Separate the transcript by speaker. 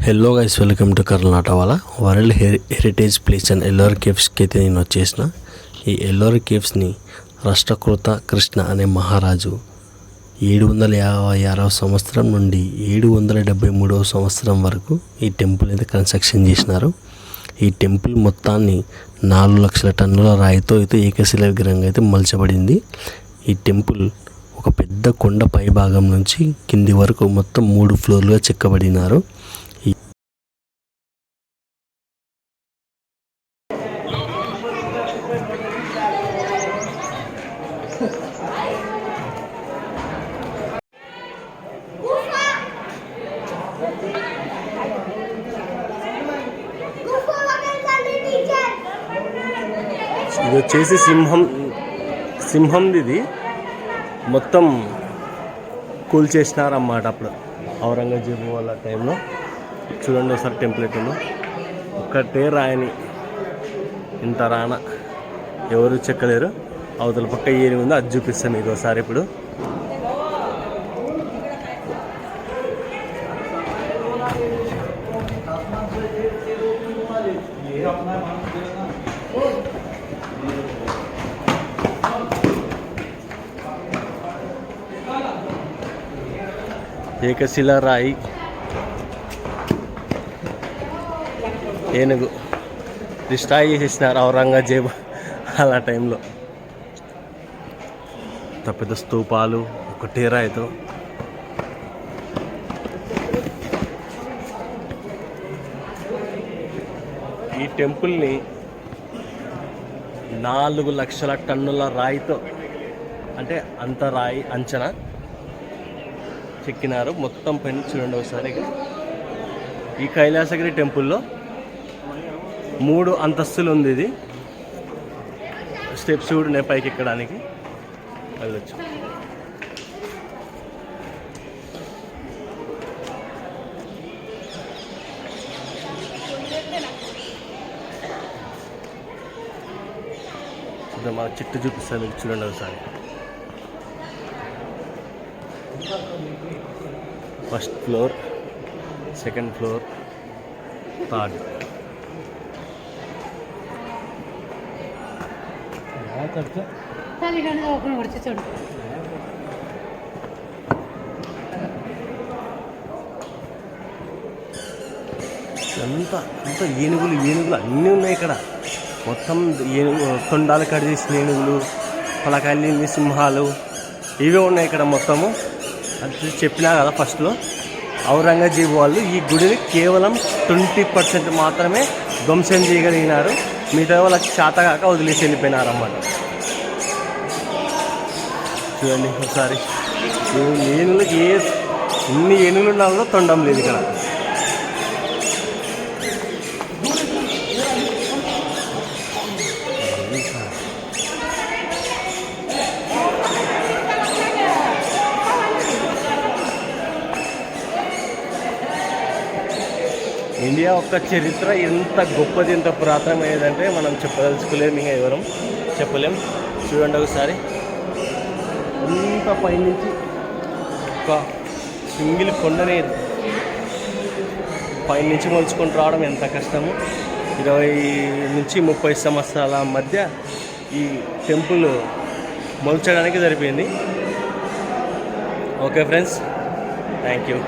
Speaker 1: Hello guys, welcome to కర్ణాటవాల world heritage place and Ellora కేవ్స్కి అయితే నేను వచ్చేసిన. ఈ ఎల్లోరా కేవ్స్ని రాష్ట్రకూట కృష్ణ అనే మహారాజు 756వ సంవత్సరం నుండి 773వ సంవత్సరం వరకు ఈ టెంపుల్ అయితే కన్స్ట్రక్షన్ చేసినారు. ఈ టెంపుల్ మొత్తాన్ని 4 లక్షల టన్నుల రాయితో అయితే ఏకశిల విగ్రహంగా అయితే మలచబడింది. ఈ టెంపుల్ ఒక పెద్ద కొండ పై భాగం నుంచి కింది వరకు మొత్తం 3 ఫ్లోర్లుగా చెక్కబడినారు. ఇది వచ్చేసి సింహంది. ఇది మొత్తం కూల్చేసినారన్నమాట అప్పుడు ఔరంగజేబు వాళ్ళ టైంలో. చూడండి ఒకసారి టెంప్లెట్ ఉందో, ఒక్కటే రాయని ఇంత రాన ఎవరు చెక్కలేరు. అవతల పక్క ఏమి ఉందో అది చూపిస్తాను మీకు ఒకసారి. ఇప్పుడు ఏకశిల రాయి, ఏనుగు డిస్ట్రాయ్ చేసేసినారు ఔరంగజేబు అలా టైంలో. పెద్ద స్తూపాలు ఒకటే రాయితో. ఈ టెంపుల్ని 4 లక్షల టన్నుల రాయితో, అంటే అంత రాయి అంచనా చెక్కినారు. మొత్తం పైన చూడండి ఒకసారి. ఈ కైలాసగిరి టెంపుల్లో 3 అంతస్తులు ఉంది. ఇది స్టెప్స్ కూడా ఉన్నాయి పైకి ఎక్కడానికి, వెళ్ళొచ్చు. మన చెట్టు చూపిస్తాను, చూడండి ఒకసారి. First floor, second floor, third. అంతా ఏనుగులు అన్నీ ఉన్నాయి ఇక్కడ. మొత్తం తొండాలు కట్ చేసిన ఏనుగులు, పలకాయలు, సింహాలు ఇవే ఉన్నాయి ఇక్కడ మొత్తము. అది చెప్పినా కదా ఫస్ట్లో, ఔరంగజేబు వాళ్ళు ఈ గుడిని కేవలం 20% మాత్రమే ధ్వంసం చేయగలిగినారు. మిగతా వాళ్ళకి చేతగాక వదిలేసి వెళ్ళిపోయినారు అన్నమాట. చూడండి ఒకసారి, ఏనుగులకి ఎన్ని ఏనుగులు ఉన్నా కూడా తొండం లేదు ఇక్కడ. ఇండియా యొక్క చరిత్ర ఎంత గొప్పది, ఎంత పురాతనమైనదంటే మనం చెప్పదలుచుకోలేము, ఇంకా ఎవరం చెప్పలేం. చూడండి ఒకసారి, ఇంత పైనుంచి ఒక సింగిల్ కొండని పైనుంచి మలుచుకొని రావడం ఎంత కష్టము. 20 నుంచి 30 సంవత్సరాల మధ్య ఈ టెంపుల్ మలుచడానికి సరిపోయింది. Okay friends, thank you.